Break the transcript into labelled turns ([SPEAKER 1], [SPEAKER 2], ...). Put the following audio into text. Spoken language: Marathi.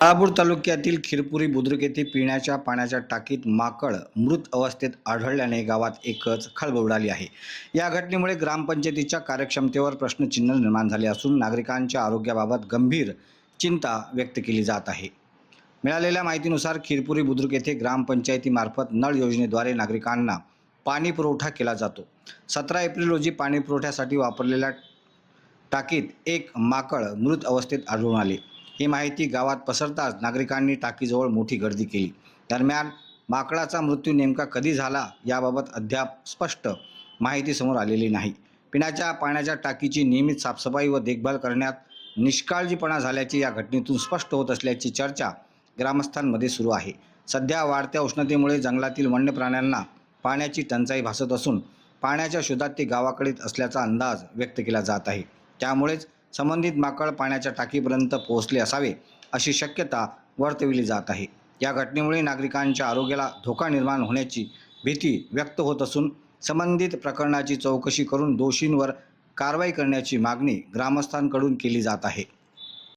[SPEAKER 1] शहापूर तालुक्यातील खिरपुरी बुद्रुक येथे पिण्याच्या पाण्याच्या टाकीत माकड मृत अवस्थेत आढळल्याने गावात एकच खळबळ उडाली आहे। या घटनेमुळे ग्रामपंचायतीच्या कार्यक्षमतेवर प्रश्नचिन्ह निर्माण झाले असून नागरिकांच्या आरोग्याबाबत गंभीर चिंता व्यक्त केली जात आहे। मिळालेल्या माहितीनुसार खिरपुरी बुद्रुक येथे ग्रामपंचायतीमार्फत नळ योजनेद्वारे नागरिकांना पाणी पुरवठा केला जातो। 17 एप्रिल रोजी पाणी पुरवठ्यासाठी वापरलेल्या टाकीत एक माकड मृत अवस्थेत आढळून आले। ही माहिती गावात पसरताच नागरिकांनी टाकीजवळ मोठी गर्दी केली। दरम्यान माकडाचा मृत्यू नेमका कधी झाला याबाबत अद्याप स्पष्ट माहिती समोर आलेली नाही। पिण्याच्या पाण्याच्या टाकीची नियमित साफसफाई व देखभाल करण्यात निष्काळजीपणा झाल्याचे या घटनेतून स्पष्ट होत असल्याची चर्चा ग्रामस्थांमध्ये सुरू आहे। सध्या वाढत्या उष्णतेमुळे जंगलातील वन्य प्राण्यांना पाण्याची टंचाई भासत असून पाण्याच्या शोधात ते गावाकडे असल्याचा अंदाज व्यक्त केला जात आहे। त्यामुळेच संबंधित माकड पाण्याच्या टाकीपर्यंत पोहोचले असावे अशी शक्यता वर्तविली जात आहे। या घटनेमुळे नागरिकांच्या आरोग्याला धोका निर्माण होण्याची भीती व्यक्त होत असून संबंधित प्रकरणाची चौकशी करून दोषींवर कारवाई करण्याची मागणी ग्रामस्थांकडून केली जात आहे।